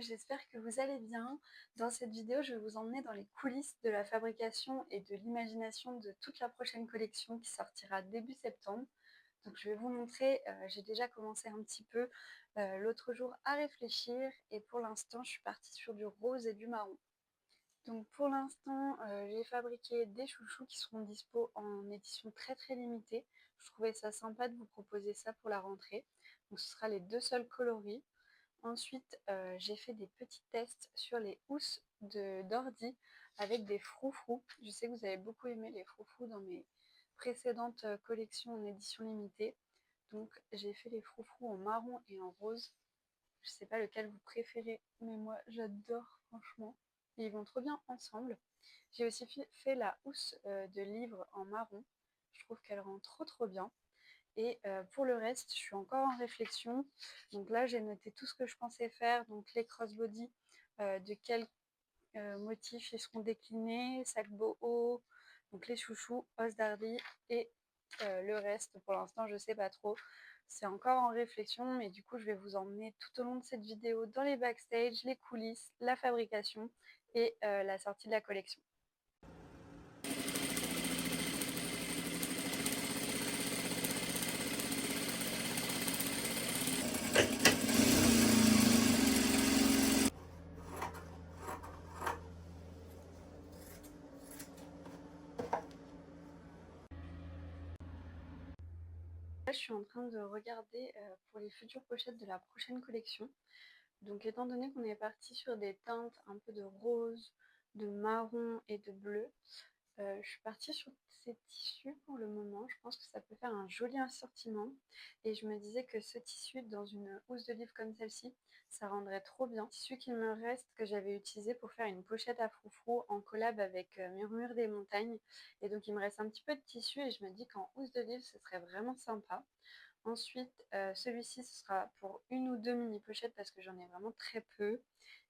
j'espère que vous allez bien. Dans cette vidéo, je vais vous emmener dans les coulisses de la fabrication et de l'imagination de toute la prochaine collection qui sortira début septembre. Donc je vais vous montrer, j'ai déjà commencé un petit peu l'autre jour à réfléchir et pour l'instant je suis partie sur du rose et du marron. Donc pour l'instant, j'ai fabriqué des chouchous qui seront dispo en édition très limitée. Je trouvais ça sympa de vous proposer ça pour la rentrée. Donc ce sera les deux seuls coloris. Ensuite, j'ai fait des petits tests sur les housses d'ordi avec des froufrous. Je sais que vous avez beaucoup aimé les froufrous dans mes précédentes collections en édition limitée. Donc j'ai fait les froufrous en marron et en rose. Je sais pas lequel vous préférez, mais moi j'adore franchement. Et ils vont trop bien ensemble. J'ai aussi fait la housse de livre en marron. Je trouve qu'elle rend trop bien. Et pour le reste, je suis encore en réflexion. Donc là, j'ai noté tout ce que je pensais faire. Donc les crossbody, de quels motifs ils seront déclinés, sac boho, donc les chouchous, os d'ardi et le reste, pour l'instant, je ne sais pas trop. C'est encore en réflexion, mais du coup, je vais vous emmener tout au long de cette vidéo dans les backstage, les coulisses, la fabrication et la sortie de la collection. Là, je suis en train de regarder pour les futures pochettes de la prochaine collection. Donc étant donné qu'on est parti sur des teintes un peu de rose, de marron et de bleu, je suis partie sur ces tissus pour le moment. Je pense que ça peut faire un joli assortiment. Et je me disais que ce tissu, dans une housse de livre comme celle-ci, ça rendrait trop bien. Le tissu qu'il me reste, que j'avais utilisé pour faire une pochette à froufrou en collab avec Murmure des montagnes. Et donc il me reste un petit peu de tissu et je me dis qu'en housse de livre, ce serait vraiment sympa. Ensuite, celui-ci, ce sera pour une ou deux mini pochettes parce que j'en ai vraiment très peu.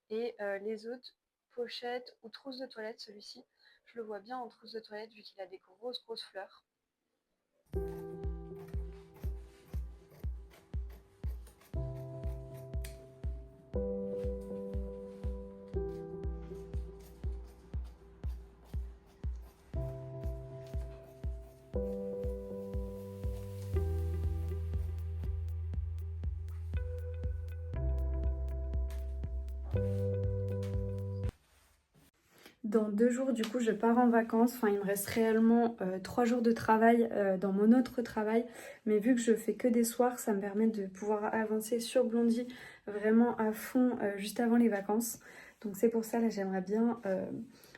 Et les autres pochettes ou trousses de toilette, celui-ci, je le vois bien en trousse de toilette vu qu'il a des grosses fleurs. Dans 2 jours, du coup, je pars en vacances. Enfin, il me reste réellement 3 jours de travail dans mon autre travail. Mais vu que je fais que des soirs, ça me permet de pouvoir avancer sur Blondie vraiment à fond juste avant les vacances. Donc c'est pour ça, là, j'aimerais bien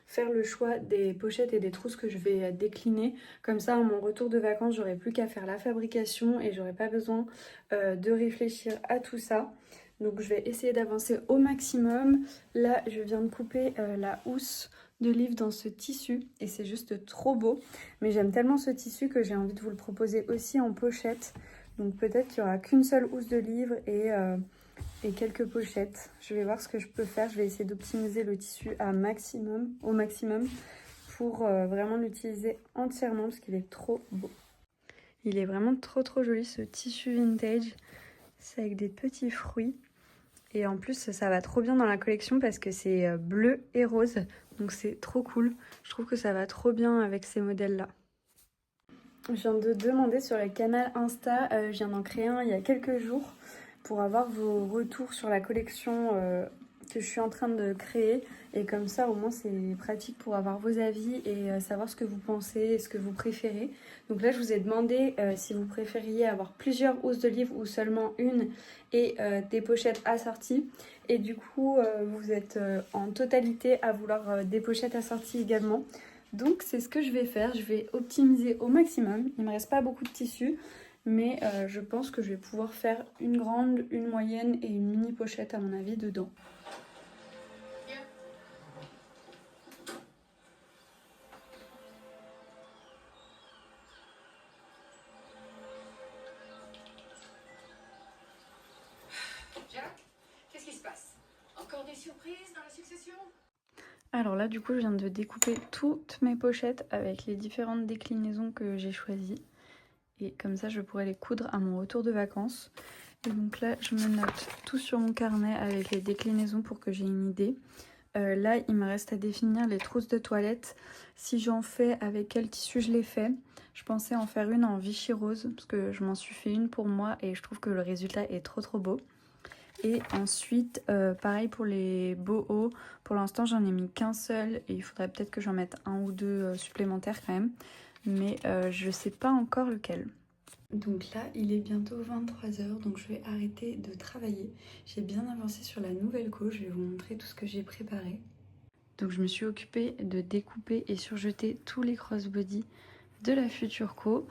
faire le choix des pochettes et des trousses que je vais décliner. Comme ça, à mon retour de vacances, j'aurai plus qu'à faire la fabrication et j'aurai pas besoin de réfléchir à tout ça. Donc je vais essayer d'avancer au maximum. Là, je viens de couper la housse de livre dans ce tissu et c'est juste trop beau. Mais j'aime tellement ce tissu que j'ai envie de vous le proposer aussi en pochette. Donc peut-être qu'il n'y aura qu'une seule housse de livre et quelques pochettes. Je vais voir ce que je peux faire. Je vais essayer d'optimiser le tissu au maximum pour vraiment l'utiliser entièrement parce qu'il est trop beau. Il est vraiment trop joli ce tissu vintage. C'est avec des petits fruits. Et en plus, ça va trop bien dans la collection parce que c'est bleu et rose. Donc c'est trop cool. Je trouve que ça va trop bien avec ces modèles-là. Je viens de demander sur le canal Insta, je viens d'en créer un il y a quelques jours pour avoir vos retours sur la collection que je suis en train de créer. Et comme ça, au moins, c'est pratique pour avoir vos avis et savoir ce que vous pensez et ce que vous préférez. Donc là, je vous ai demandé si vous préfériez avoir plusieurs housses de livres ou seulement une et des pochettes assorties. Et du coup, vous êtes en totalité à vouloir des pochettes assorties également. Donc c'est ce que je vais faire, je vais optimiser au maximum. Il ne me reste pas beaucoup de tissu, mais je pense que je vais pouvoir faire une grande, une moyenne et une mini pochette à mon avis dedans. Jack, qu'est-ce qui se passe? Encore des surprises dans la succession? Alors là du coup je viens de découper toutes mes pochettes avec les différentes déclinaisons que j'ai choisies. Et comme ça je pourrai les coudre à mon retour de vacances. Et donc là, je me note tout sur mon carnet avec les déclinaisons pour que j'ai une idée. Là, il me reste à définir les trousses de toilette. Si j'en fais, avec quel tissu je les fais. Je pensais en faire une en Vichy rose parce que je m'en suis fait une pour moi et je trouve que le résultat est trop beau. Et ensuite, pareil pour les bohos. Pour l'instant, j'en ai mis qu'un seul et il faudrait peut-être que j'en mette un ou deux supplémentaires quand même. Mais je sais pas encore lequel. Donc là, il est bientôt 23h, donc je vais arrêter de travailler. J'ai bien avancé sur la nouvelle co, je vais vous montrer tout ce que j'ai préparé. Donc je me suis occupée de découper et surjeter tous les crossbody de la future co.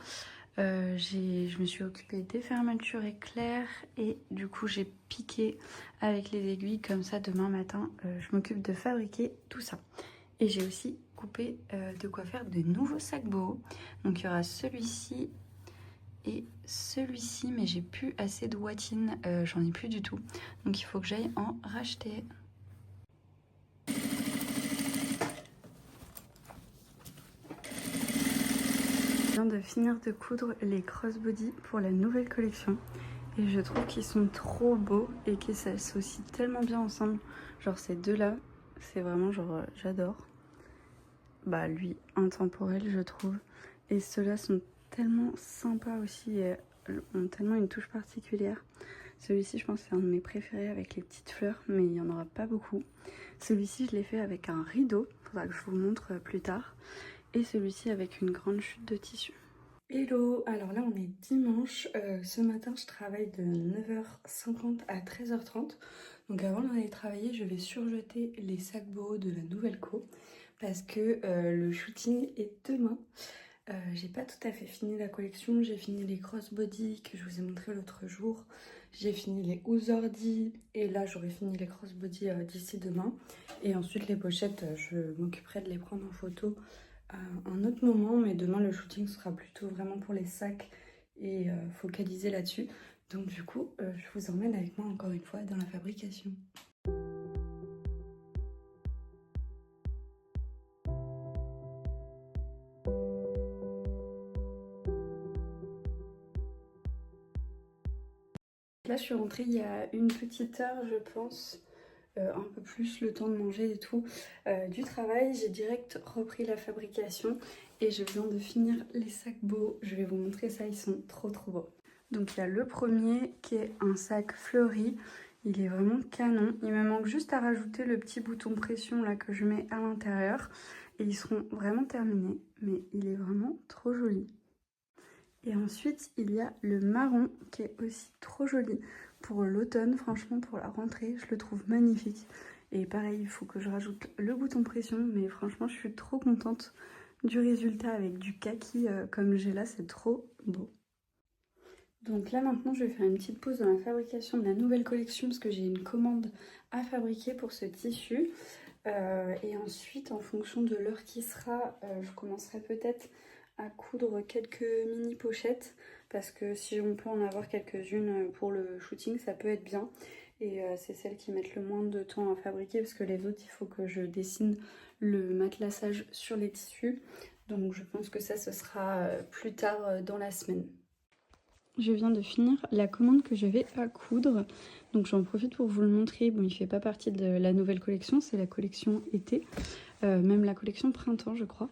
Je me suis occupée des fermetures éclairs et du coup j'ai piqué avec les aiguilles, comme ça demain matin je m'occupe de fabriquer tout ça. Et j'ai aussi coupé de quoi faire de nouveaux sacs boho. Donc il y aura celui-ci et celui-ci, mais j'ai plus assez de watines, j'en ai plus du tout. Donc il faut que j'aille en racheter. Je viens de finir de coudre les crossbody pour la nouvelle collection. Et je trouve qu'ils sont trop beaux et qu'ils s'associent tellement bien ensemble. Genre ces deux-là, c'est vraiment genre j'adore. Bah lui, intemporel je trouve. Et ceux-là sont tellement sympas aussi et ont tellement une touche particulière. Celui-ci, je pense que c'est un de mes préférés avec les petites fleurs, mais il n'y en aura pas beaucoup. Celui-ci, je l'ai fait avec un rideau, il faudra que je vous montre plus tard. Et celui-ci avec une grande chute de tissu. Hello, alors là on est dimanche, ce matin je travaille de 9h50 à 13h30. Donc avant d'aller travailler, je vais surjeter les sacs boho de la nouvelle co parce que le shooting est demain. J'ai pas tout à fait fini la collection, j'ai fini les crossbody que je vous ai montré l'autre jour. J'ai fini les ouzordi et là j'aurai fini les crossbody d'ici demain. Et ensuite les pochettes, je m'occuperai de les prendre en photo à un autre moment. Mais demain le shooting sera plutôt vraiment pour les sacs et focaliser là-dessus. Donc du coup, je vous emmène avec moi encore une fois dans la fabrication. Là, je suis rentrée il y a une petite heure, je pense, un peu plus, le temps de manger et tout, du travail. J'ai direct repris la fabrication et je viens de finir les sacs boho. Je vais vous montrer ça, ils sont trop beaux. Donc il y a le premier qui est un sac fleuri. Il est vraiment canon. Il me manque juste à rajouter le petit bouton pression là que je mets à l'intérieur. Et ils seront vraiment terminés. Mais il est vraiment trop joli. Et ensuite, il y a le marron qui est aussi trop joli pour l'automne. Franchement, pour la rentrée, je le trouve magnifique. Et pareil, il faut que je rajoute le bouton pression. Mais franchement, je suis trop contente du résultat avec du kaki comme j'ai là. C'est trop beau. Donc là, maintenant, je vais faire une petite pause dans la fabrication de la nouvelle collection parce que j'ai une commande à fabriquer pour ce tissu. Et ensuite, en fonction de l'heure qui sera, je commencerai peut-être à coudre quelques mini pochettes parce que si on peut en avoir quelques-unes pour le shooting, ça peut être bien. Et c'est celles qui mettent le moins de temps à fabriquer parce que les autres, il faut que je dessine le matelassage sur les tissus. Donc je pense que ça, ce sera plus tard dans la semaine. Je viens de finir la commande que j'avais à coudre. Donc j'en profite pour vous le montrer. Bon, il ne fait pas partie de la nouvelle collection, c'est la collection été. Même la collection printemps, je crois.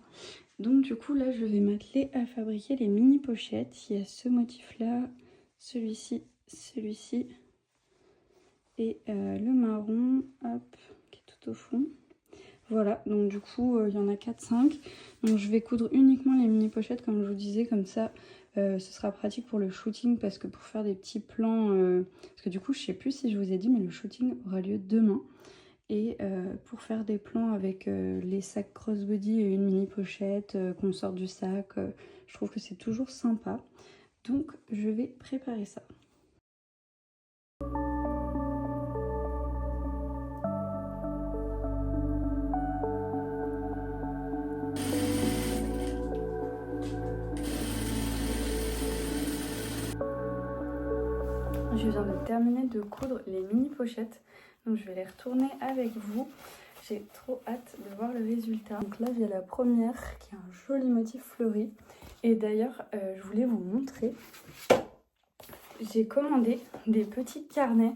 Donc du coup, là, je vais m'atteler à fabriquer les mini pochettes. Il y a ce motif-là, celui-ci, celui-ci et le marron, hop, qui est tout au fond. Voilà, donc du coup, il y en a 4-5. Donc je vais coudre uniquement les mini pochettes, comme je vous disais, comme ça, ce sera pratique pour le shooting, parce que pour faire des petits plans, parce que du coup, je sais plus si je vous ai dit, mais le shooting aura lieu demain. Et pour faire des plans avec les sacs crossbody et une mini pochette, qu'on sort du sac, je trouve que c'est toujours sympa. Donc je vais préparer ça. Je viens de terminer de coudre les mini pochettes, donc je vais les retourner avec vous. J'ai trop hâte de voir le résultat. Donc là j'ai la première qui a un joli motif fleuri. Et d'ailleurs je voulais vous montrer j'ai commandé des petits carnets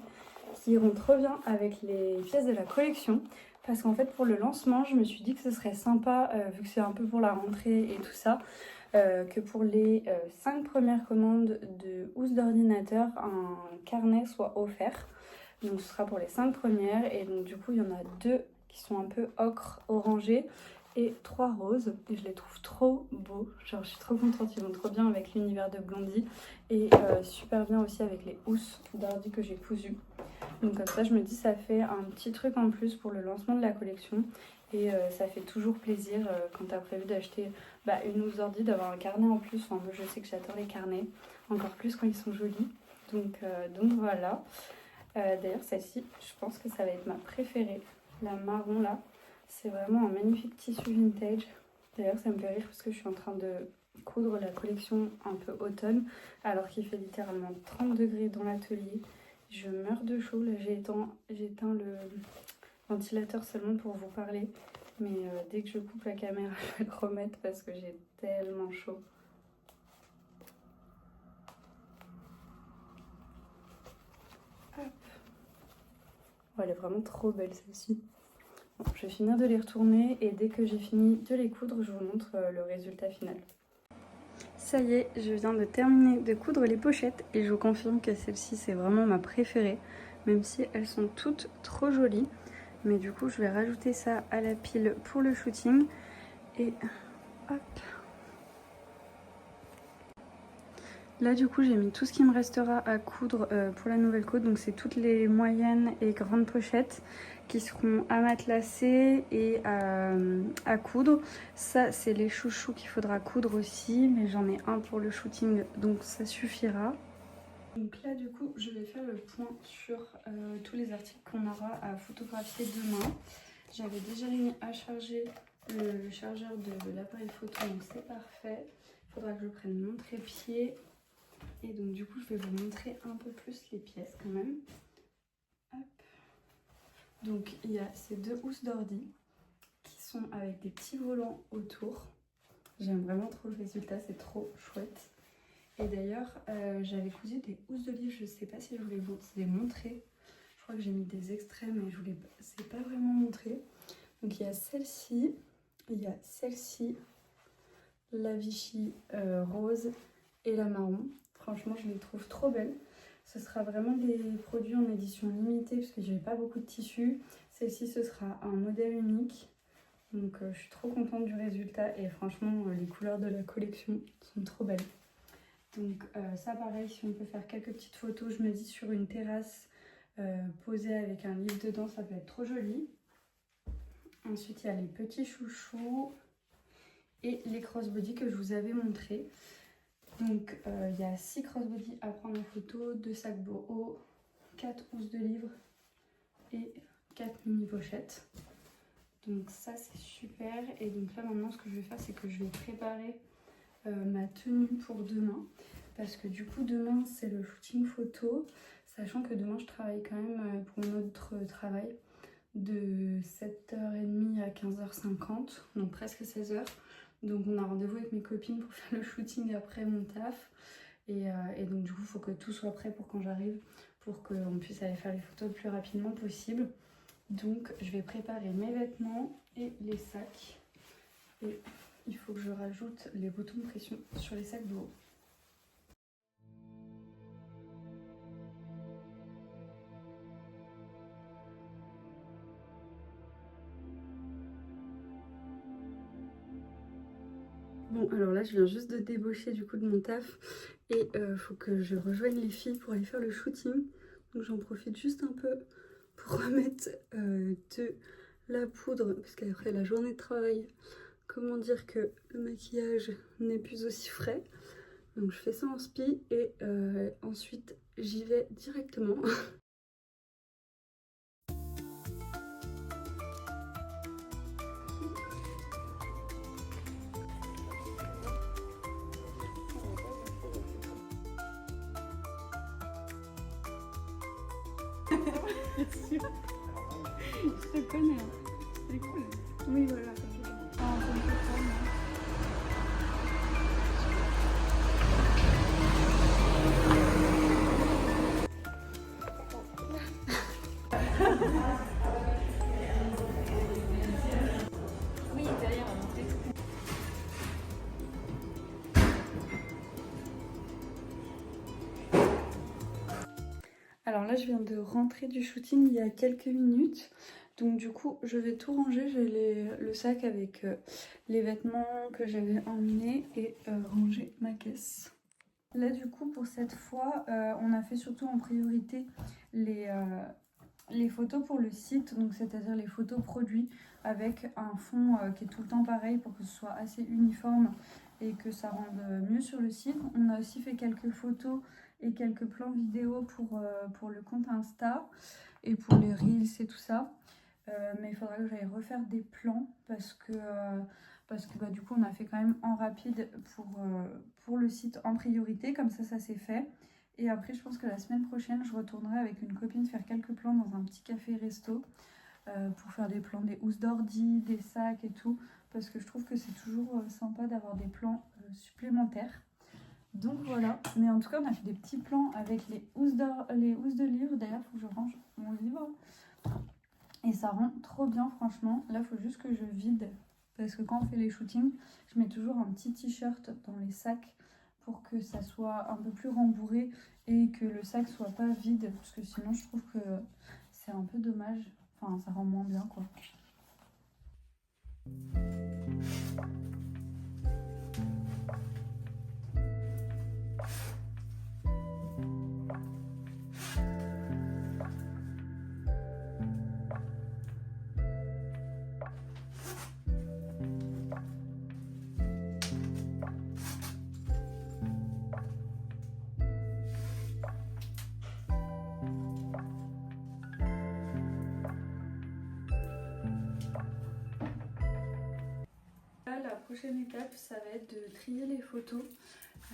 qui iront trop bien avec les pièces de la collection. Parce qu'en fait, pour le lancement, je me suis dit que ce serait sympa, vu que c'est un peu pour la rentrée et tout ça, que pour les 5 premières commandes de housse d'ordinateur, un carnet soit offert. Donc ce sera pour les 5 premières. Et donc du coup, il y en a 2 qui sont un peu ocre orangé et 3 roses. Et je les trouve trop beaux. Genre, je suis trop contente. Ils vont trop bien avec l'univers de Blondie. Et super bien aussi avec les housses d'ordi que j'ai cousues. Donc comme ça, je me dis, ça fait un petit truc en plus pour le lancement de la collection. Et ça fait toujours plaisir quand tu as prévu d'acheter une housse d'ordi, d'avoir un carnet en plus. Enfin, moi, je sais que j'adore les carnets, encore plus quand ils sont jolis. Donc voilà. D'ailleurs, celle-ci, je pense que ça va être ma préférée. La marron là, c'est vraiment un magnifique tissu vintage. D'ailleurs, ça me fait rire parce que je suis en train de coudre la collection un peu automne, alors qu'il fait littéralement 30 degrés dans l'atelier. Je meurs de chaud. Là, j'ai éteint le ventilateur seulement pour vous parler. Mais dès que je coupe la caméra, je vais le remettre parce que j'ai tellement chaud. Hop. Oh, elle est vraiment trop belle celle-ci. Bon, je vais finir de les retourner et dès que j'ai fini de les coudre, je vous montre le résultat final. Ça y est, je viens de terminer de coudre les pochettes et je vous confirme que celle-ci c'est vraiment ma préférée, même si elles sont toutes trop jolies. Mais du coup, je vais rajouter ça à la pile pour le shooting et hop. Là du coup j'ai mis tout ce qui me restera à coudre pour la nouvelle côte. Donc c'est toutes les moyennes et grandes pochettes qui seront à matelasser et à coudre. Ça c'est les chouchous qu'il faudra coudre aussi, mais j'en ai un pour le shooting donc ça suffira. Donc là du coup je vais faire le point sur tous les articles qu'on aura à photographier demain. J'avais déjà mis à charger le chargeur de l'appareil photo, donc c'est parfait. Il faudra que je prenne mon trépied. Et donc du coup je vais vous montrer un peu plus les pièces quand même. Hop. Donc il y a ces 2 housses d'ordi qui sont avec des petits volants autour. J'aime vraiment trop le résultat, c'est trop chouette. Et d'ailleurs j'avais cousu des housses de livre, je sais pas si je vous les montrer. Je crois que j'ai mis des extraits mais je vous les sais pas vraiment montrer. Donc il y a celle-ci, il y a celle-ci, la Vichy rose et la marron. Franchement, je les trouve trop belles. Ce sera vraiment des produits en édition limitée parce que j'ai pas beaucoup de tissu. Celle-ci, ce sera un modèle unique. Donc, je suis trop contente du résultat. Et franchement, les couleurs de la collection sont trop belles. Donc, ça, pareil, si on peut faire quelques petites photos, je me dis sur une terrasse posée avec un livre dedans, ça peut être trop joli. Ensuite, il y a les petits chouchous et les crossbody que je vous avais montrés. Donc il y a 6 crossbody à prendre en photo, 2 sacs boho, 4 housses de livres et 4 mini pochettes. Donc ça c'est super. Et donc là maintenant ce que je vais faire c'est que je vais préparer ma tenue pour demain. Parce que du coup demain c'est le shooting photo. Sachant que demain je travaille quand même pour mon autre travail de 7h30 à 15h50. Donc presque 16h. Donc on a rendez-vous avec mes copines pour faire le shooting après mon taf. Et donc du coup il faut que tout soit prêt pour quand j'arrive, pour qu'on puisse aller faire les photos le plus rapidement possible. Donc je vais préparer mes vêtements et les sacs. Et il faut que je rajoute les boutons de pression sur les sacs de haut. Bon alors là je viens juste de débaucher du coup de mon taf et faut que je rejoigne les filles pour aller faire le shooting. Donc j'en profite juste un peu pour remettre de la poudre parce qu'après la journée de travail, comment dire que le maquillage n'est plus aussi frais. Donc je fais ça en spi et ensuite j'y vais directement. Je te connais, c'est cool. Oui, voilà. Ah, ça me fait trop mal. Alors là, je viens de rentrer du shooting il y a quelques minutes. Donc du coup, je vais tout ranger. J'ai le sac avec les vêtements que j'avais emmenés et ranger ma caisse. Là, du coup, pour cette fois, on a fait surtout en priorité les photos pour le site, donc c'est-à-dire les photos produits avec un fond qui est tout le temps pareil pour que ce soit assez uniforme et que ça rende mieux sur le site. On a aussi fait quelques photos et quelques plans vidéo pour le compte Insta et pour les Reels et tout ça. Mais il faudra que j'aille refaire des plans parce que bah, du coup on a fait quand même en rapide pour le site en priorité, comme ça c'est fait. Et après je pense que la semaine prochaine je retournerai avec une copine faire quelques plans dans un petit café resto pour faire des plans des housses d'ordi, des sacs et tout, parce que je trouve que c'est toujours sympa d'avoir des plans supplémentaires. Donc voilà, mais en tout cas on a fait des petits plans avec les housses de livres. D'ailleurs il faut que je range mon livre. Et ça rend trop bien franchement. Là il faut juste que je vide. Parce que quand on fait les shootings, je mets toujours un petit t-shirt dans les sacs pour que ça soit un peu plus rembourré et que le sac soit pas vide. Parce que sinon je trouve que c'est un peu dommage. Enfin ça rend moins bien quoi. La prochaine étape, ça va être de trier les photos.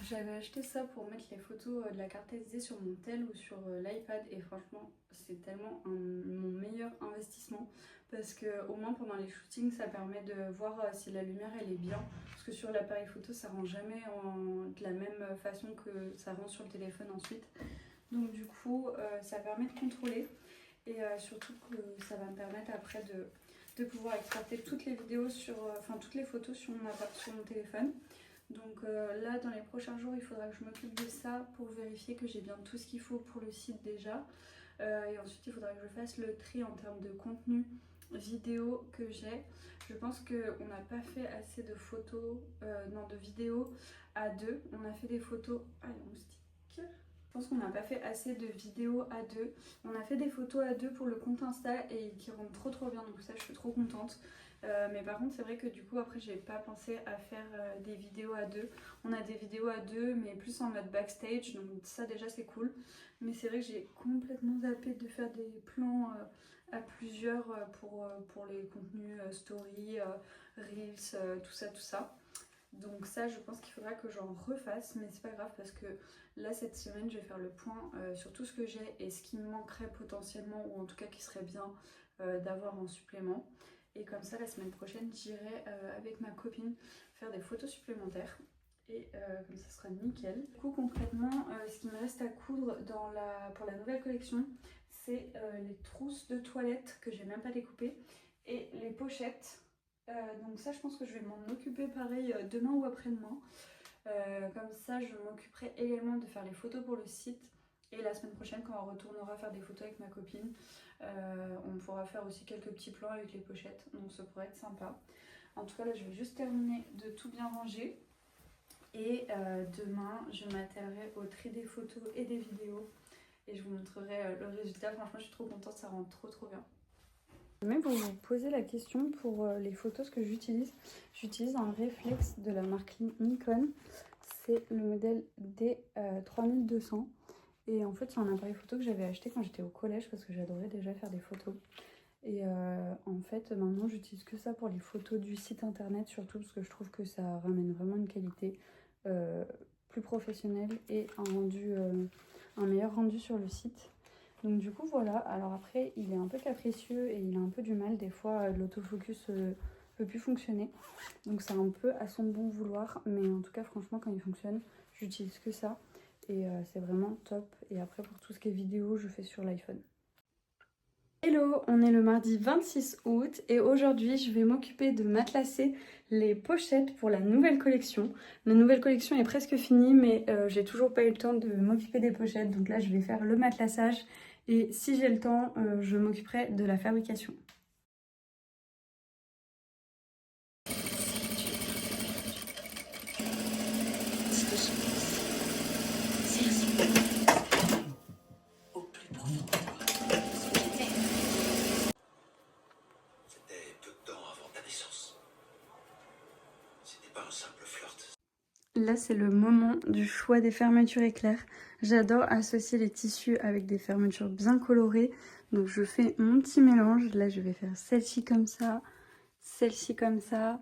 J'avais acheté ça pour mettre les photos de la carte SD sur mon tel ou sur l'iPad et franchement c'est tellement mon meilleur investissement parce que au moins pendant les shootings ça permet de voir si la lumière elle est bien, parce que sur l'appareil photo ça rend jamais de la même façon que ça rend sur le téléphone ensuite. Donc du coup ça permet de contrôler et surtout que ça va me permettre après de pouvoir exporter toutes les vidéos toutes les photos sur mon téléphone. Donc là dans les prochains jours il faudra que je m'occupe de ça pour vérifier que j'ai bien tout ce qu'il faut pour le site déjà. Et ensuite il faudra que je fasse le tri en termes de contenu vidéo que j'ai. Je pense qu'on n'a pas fait assez de photos, de vidéos à deux. On a fait des photos... Ah, il y a un moustique. Je pense qu'on n'a pas fait assez de vidéos à deux. On a fait des photos à deux pour le compte Insta et qui rendent trop bien, donc ça je suis trop contente. Mais par contre c'est vrai que du coup après j'ai pas pensé à faire des vidéos à deux. On a des vidéos à deux mais plus en mode backstage, donc ça déjà c'est cool. Mais c'est vrai que j'ai complètement zappé de faire des plans à plusieurs pour les contenus story, reels, tout ça. Donc ça je pense qu'il faudra que j'en refasse, mais c'est pas grave parce que là cette semaine je vais faire le point sur tout ce que j'ai et ce qui me manquerait potentiellement, ou en tout cas qui serait bien d'avoir en supplément. Et comme ça la semaine prochaine j'irai avec ma copine faire des photos supplémentaires et comme ça sera nickel. Du coup concrètement ce qui me reste à coudre pour la nouvelle collection, c'est les trousses de toilette que j'ai même pas découpées et les pochettes. Donc ça je pense que je vais m'en occuper pareil demain ou après-demain. Comme ça je m'occuperai également de faire les photos pour le site. Et la semaine prochaine quand on retournera faire des photos avec ma copine, on pourra faire aussi quelques petits plans avec les pochettes. Donc ça pourrait être sympa. En tout cas là je vais juste terminer de tout bien ranger. Et demain je m'attellerai au tri des photos et des vidéos. Et je vous montrerai le résultat. Franchement je suis trop contente, ça rend trop bien. Mais pour vous poser la question pour les photos que j'utilise un réflexe de la marque Nikon. C'est le modèle D3200 et en fait c'est un appareil photo que j'avais acheté quand j'étais au collège parce que j'adorais déjà faire des photos. Et en fait maintenant j'utilise que ça pour les photos du site internet, surtout parce que je trouve que ça ramène vraiment une qualité plus professionnelle et un meilleur rendu sur le site. Donc du coup voilà, alors après il est un peu capricieux et il a un peu du mal, des fois l'autofocus peut plus fonctionner. Donc c'est un peu à son bon vouloir, mais en tout cas franchement quand il fonctionne, j'utilise que ça. Et c'est vraiment top. Et après pour tout ce qui est vidéo, je fais sur l'iPhone. Hello, on est le mardi 26 août et aujourd'hui je vais m'occuper de matelasser les pochettes pour la nouvelle collection. La nouvelle collection est presque finie mais j'ai toujours pas eu le temps de m'occuper des pochettes, donc là je vais faire le matelassage Et si j'ai le temps, je m'occuperai de la fabrication. Au plus profond de toi. C'était peu de temps avant ta naissance. C'était pas un simple flirt. Là, c'est le moment du choix des fermetures éclairs. J'adore associer les tissus avec des fermetures bien colorées. Donc, je fais mon petit mélange. Là, je vais faire celle-ci comme ça, celle-ci comme ça.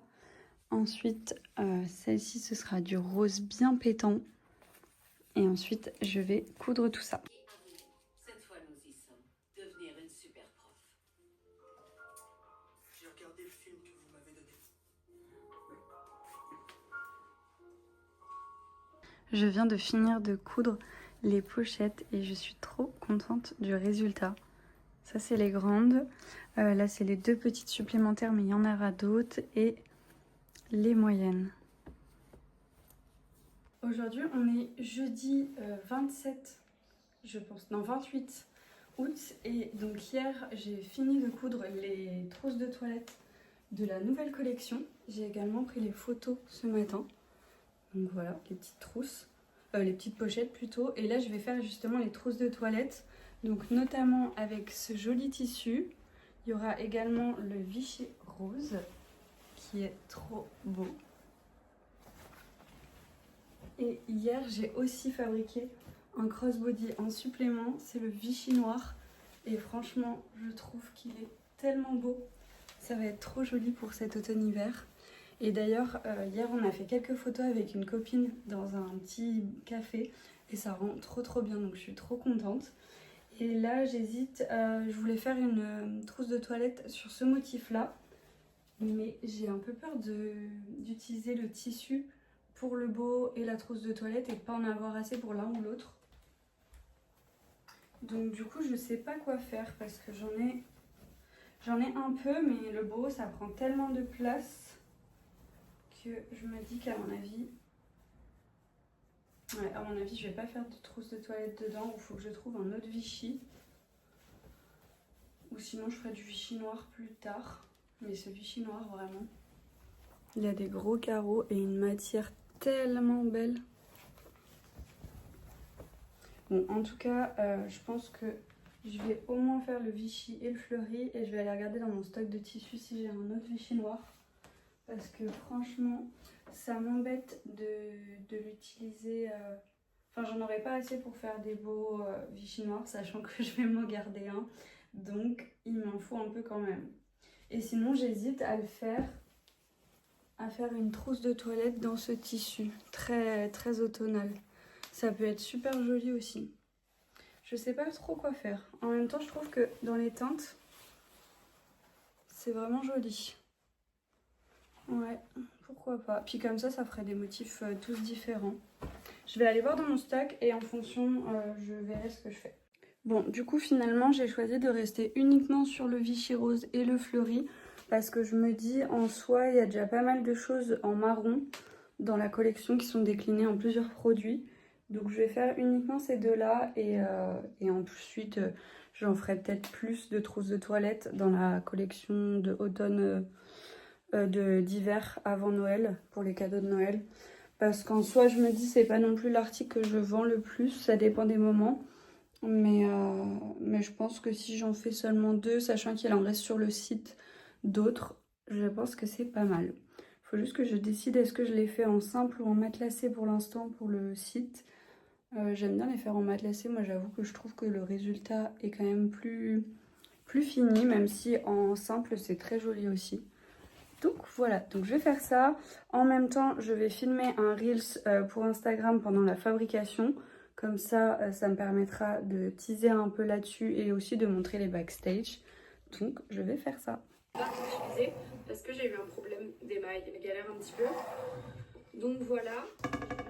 Ensuite, celle-ci, ce sera du rose bien pétant. Et ensuite, je vais coudre tout ça. Cette fois, nous y sommes. Devenir une super prof. J'ai regardé le film que vous m'avez donné. Je viens de finir de coudre les pochettes et je suis trop contente du résultat. Ça, c'est les grandes. Là, c'est les 2 petites supplémentaires, mais il y en aura d'autres. Et les moyennes. Aujourd'hui, on est jeudi 27, je pense, non 28 août. Et donc hier, j'ai fini de coudre les trousses de toilette de la nouvelle collection. J'ai également pris les photos ce matin. Donc voilà, les petites trousses, les petites pochettes plutôt. Et là, je vais faire justement les trousses de toilette. Donc notamment avec ce joli tissu. Il y aura également le Vichy rose qui est trop beau. Et hier, j'ai aussi fabriqué un crossbody en supplément. C'est le Vichy noir. Et franchement, je trouve qu'il est tellement beau. Ça va être trop joli pour cet automne-hiver. Et d'ailleurs, hier, on a fait quelques photos avec une copine dans un petit café. Et ça rend trop bien, donc je suis trop contente. Et là, j'hésite. Je voulais faire une trousse de toilette sur ce motif-là. Mais j'ai un peu peur d'utiliser le tissu pour le beau et la trousse de toilette et de pas en avoir assez pour l'un ou l'autre. Donc du coup, je sais pas quoi faire parce que j'en ai un peu, mais le beau, ça prend tellement de place que je me dis qu'à mon avis... Ouais, à mon avis, je vais pas faire de trousse de toilette dedans. Il faut que je trouve un autre Vichy. Ou sinon, je ferai du Vichy noir plus tard. Mais ce Vichy noir, vraiment... Il y a des gros carreaux et une matière tellement belle. Bon, en tout cas, je pense que je vais au moins faire le Vichy et le fleuri. Et je vais aller regarder dans mon stock de tissus si j'ai un autre Vichy noir. Parce que franchement, ça m'embête de l'utiliser... Enfin, j'en aurai pas assez pour faire des beaux Vichy noirs, sachant que je vais m'en garder un. Donc, il m'en faut un peu quand même. Et sinon, j'hésite à faire une trousse de toilette dans ce tissu, très automnal. Ça peut être super joli aussi. Je sais pas trop quoi faire. En même temps, je trouve que dans les teintes, c'est vraiment joli. Ouais, pourquoi pas. Puis comme ça ferait des motifs tous différents. Je vais aller voir dans mon stock et en fonction, je verrai ce que je fais. Bon, du coup, finalement, j'ai choisi de rester uniquement sur le Vichy rose et le fleuri. Parce que je me dis, en soi, il y a déjà pas mal de choses en marron dans la collection qui sont déclinées en plusieurs produits. Donc je vais faire uniquement ces deux-là et ensuite j'en ferai peut-être plus de trousses de toilette dans la collection de automne, d'hiver avant Noël, pour les cadeaux de Noël. Parce qu'en soi, je me dis, c'est pas non plus l'article que je vends le plus, ça dépend des moments. Mais je pense que si j'en fais seulement 2, sachant qu'il en reste sur le site d'autres, je pense que c'est pas mal. Faut juste que je décide est-ce que je les fais en simple ou en matelassé pour l'instant pour le site. J'aime bien les faire en matelassé, moi j'avoue que je trouve que le résultat est quand même plus fini, même si en simple c'est très joli aussi. Donc voilà, donc je vais faire ça. En même temps, je vais filmer un Reels pour Instagram pendant la fabrication. Comme ça, ça me permettra de teaser un peu là-dessus et aussi de montrer les backstage. Donc je vais faire ça. Parce que j'ai eu un problème d'émail, je galère un petit peu. Donc voilà, je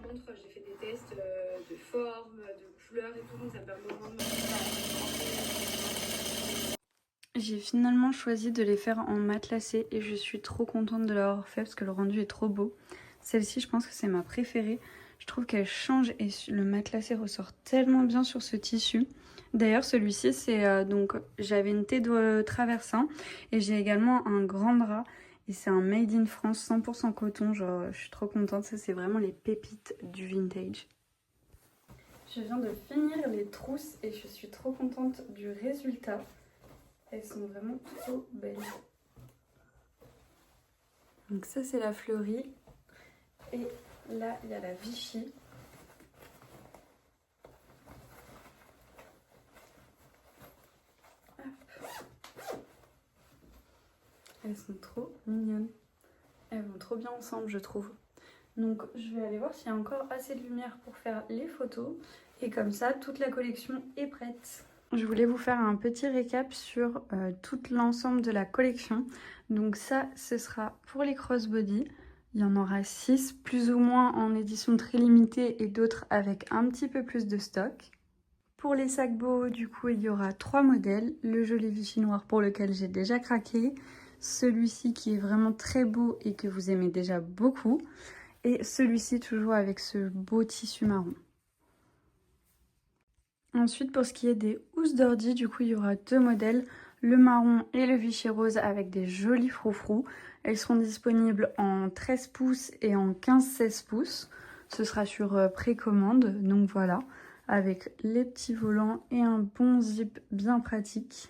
vous montre, j'ai fait des tests de forme, de couleur et tout, donc ça permet vraiment de J'ai finalement choisi de les faire en matelassé et je suis trop contente de l'avoir fait parce que le rendu est trop beau. Celle-ci, je pense que c'est ma préférée. Je trouve qu'elle change et le matelassé ressort tellement bien sur ce tissu. D'ailleurs, celui-ci, c'est donc j'avais une thé de traversin et j'ai également un grand drap. Et c'est un made in France 100% coton. Genre, je suis trop contente. Ça, c'est vraiment les pépites du vintage. Je viens de finir les trousses et je suis trop contente du résultat. Elles sont vraiment trop belles. Donc ça, c'est la fleurie. Et là, il y a la Vichy. Elles sont trop mignonnes. Elles vont trop bien ensemble, je trouve. Donc je vais aller voir s'il y a encore assez de lumière pour faire les photos. Et comme ça, toute la collection est prête. Je voulais vous faire un petit récap sur tout l'ensemble de la collection. Donc ça, ce sera pour les crossbody. Il y en aura 6, plus ou moins en édition très limitée et d'autres avec un petit peu plus de stock. Pour les sacs boho, du coup, il y aura 3 modèles. Le joli Vichy noir pour lequel j'ai déjà craqué. Celui-ci qui est vraiment très beau et que vous aimez déjà beaucoup. Et celui-ci toujours avec ce beau tissu marron. Ensuite, pour ce qui est des housses d'ordi, du coup, il y aura 2 modèles. Le marron et le Vichy rose avec des jolis froufrous. Elles seront disponibles en 13 pouces et en 15-16 pouces. Ce sera sur précommande, donc voilà. Avec les petits volants et un bon zip bien pratique.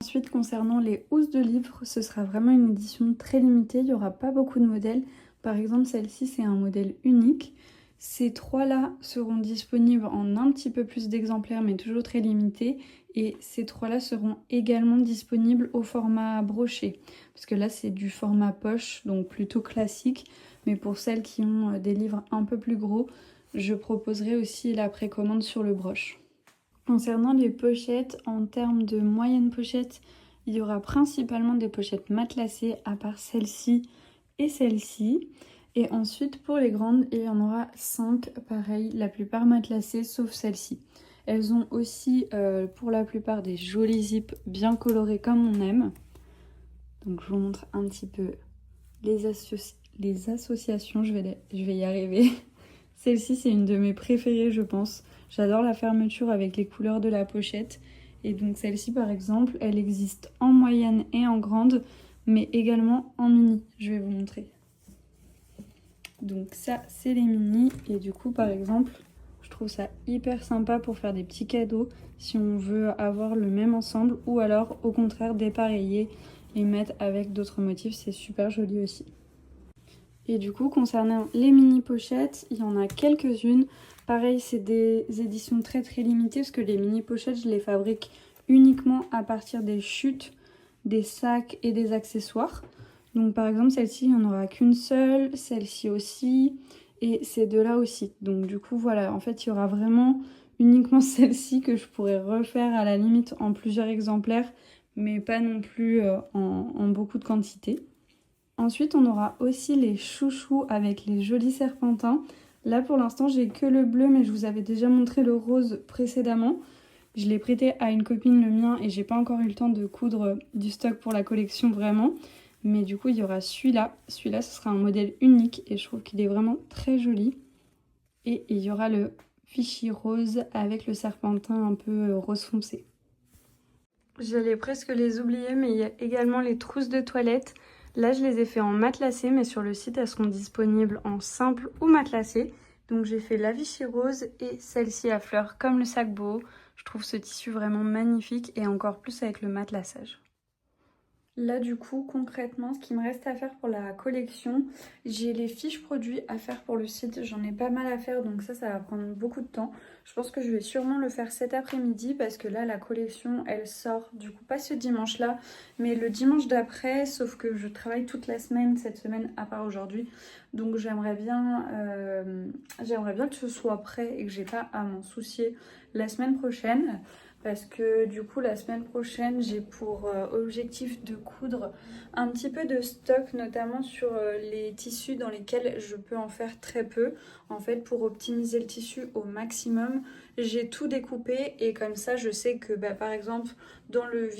Ensuite, concernant les housses de livres, ce sera vraiment une édition très limitée. Il n'y aura pas beaucoup de modèles. Par exemple, celle-ci, c'est un modèle unique. Ces 3-là seront disponibles en un petit peu plus d'exemplaires, mais toujours très limités. Et ces 3-là seront également disponibles au format broché. Parce que là, c'est du format poche, donc plutôt classique. Mais pour celles qui ont des livres un peu plus gros, je proposerai aussi la précommande sur le broche. Concernant les pochettes, en termes de moyenne pochette, il y aura principalement des pochettes matelassées, à part celle-ci et celle-ci. Et ensuite, pour les grandes, il y en aura 5, pareil, la plupart matelassées, sauf celle-ci. Elles ont aussi, pour la plupart, des jolis zips bien colorés comme on aime. Donc, je vous montre un petit peu les associations, je vais y arriver. Celle-ci, c'est une de mes préférées, je pense. J'adore la fermeture avec les couleurs de la pochette. Et donc celle-ci, par exemple, elle existe en moyenne et en grande, mais également en mini. Je vais vous montrer. Donc ça, c'est les mini. Et du coup, par exemple, je trouve ça hyper sympa pour faire des petits cadeaux si on veut avoir le même ensemble. Ou alors, au contraire, dépareiller et mettre avec d'autres motifs. C'est super joli aussi. Et du coup, concernant les mini pochettes, il y en a quelques-unes. Pareil, c'est des éditions très limitées parce que les mini pochettes, je les fabrique uniquement à partir des chutes, des sacs et des accessoires. Donc par exemple, celle-ci, il n'y en aura qu'une seule, celle-ci aussi et ces deux-là aussi. Donc du coup, voilà, en fait, il y aura vraiment uniquement celle-ci que je pourrais refaire à la limite en plusieurs exemplaires, mais pas non plus en beaucoup de quantité. Ensuite, on aura aussi les chouchous avec les jolis serpentins. Là, pour l'instant, j'ai que le bleu, mais je vous avais déjà montré le rose précédemment. Je l'ai prêté à une copine, le mien, et j'ai pas encore eu le temps de coudre du stock pour la collection, vraiment. Mais du coup, il y aura celui-là. Celui-là, ce sera un modèle unique, et je trouve qu'il est vraiment très joli. Et il y aura le Vichy rose avec le serpentin un peu rose foncé. J'allais presque les oublier, mais il y a également les trousses de toilette. Là, je les ai fait en matelassé, mais sur le site, elles seront disponibles en simple ou matelassé. Donc, j'ai fait la Vichy rose et celle-ci à fleurs, comme le sac boho. Je trouve ce tissu vraiment magnifique et encore plus avec le matelassage. Là, du coup, concrètement, ce qui me reste à faire pour la collection, j'ai les fiches produits à faire pour le site. J'en ai pas mal à faire, donc ça va prendre beaucoup de temps. Je pense que je vais sûrement le faire cet après-midi parce que là, la collection, elle sort, du coup, pas ce dimanche-là, mais le dimanche d'après, sauf que je travaille toute la semaine, cette semaine, à part aujourd'hui. Donc j'aimerais bien que ce soit prêt et que j'ai pas à m'en soucier la semaine prochaine. parce que du coup la semaine prochaine j'ai pour objectif de coudre un petit peu de stock, notamment sur les tissus dans lesquels je peux en faire très peu. En fait, pour optimiser le tissu au maximum, j'ai tout découpé et comme ça je sais que par exemple dans le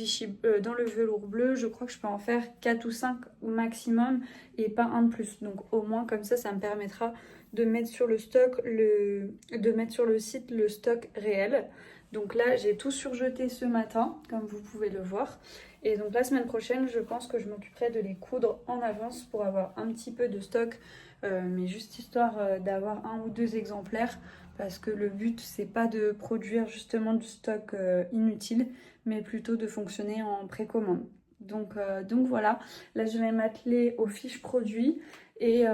dans le velours bleu, je crois que je peux en faire 4 ou 5 au maximum et pas un de plus. Donc au moins comme ça me permettra de mettre sur le stock de mettre sur le site le stock réel. Donc là, j'ai tout surjeté ce matin, comme vous pouvez le voir. Et donc la semaine prochaine, je pense que je m'occuperai de les coudre en avance pour avoir un petit peu de stock, mais juste histoire d'avoir 1 ou 2 exemplaires, parce que le but, c'est pas de produire justement du stock inutile, mais plutôt de fonctionner en précommande. Donc voilà, là je vais m'atteler aux fiches produits. Et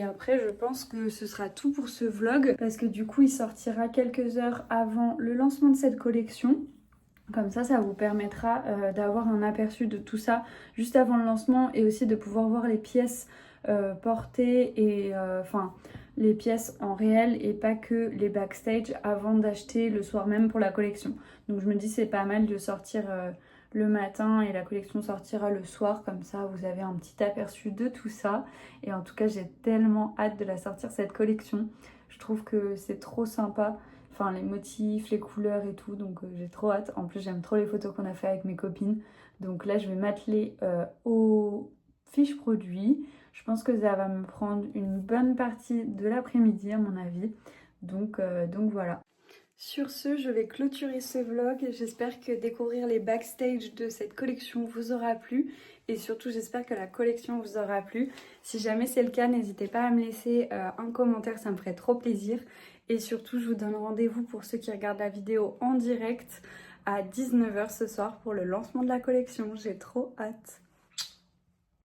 après, je pense que ce sera tout pour ce vlog, parce que du coup, il sortira quelques heures avant le lancement de cette collection. Comme ça vous permettra d'avoir un aperçu de tout ça juste avant le lancement et aussi de pouvoir voir les pièces portées et les pièces en réel et pas que les backstage avant d'acheter le soir même pour la collection. Donc je me dis c'est pas mal de sortir le matin et la collection sortira le soir, comme ça vous avez un petit aperçu de tout ça. Et en tout cas j'ai tellement hâte de la sortir cette collection, je trouve que c'est trop sympa, enfin les motifs, les couleurs et tout, donc j'ai trop hâte. En plus j'aime trop les photos qu'on a fait avec mes copines, donc là je vais m'atteler aux fiches produits. Je pense que ça va me prendre une bonne partie de l'après-midi à mon avis, donc voilà. Sur ce, je vais clôturer ce vlog. J'espère que découvrir les backstage de cette collection vous aura plu. Et surtout, j'espère que la collection vous aura plu. Si jamais c'est le cas, n'hésitez pas à me laisser un commentaire, ça me ferait trop plaisir. Et surtout, je vous donne rendez-vous pour ceux qui regardent la vidéo en direct à 19 h ce soir pour le lancement de la collection. J'ai trop hâte.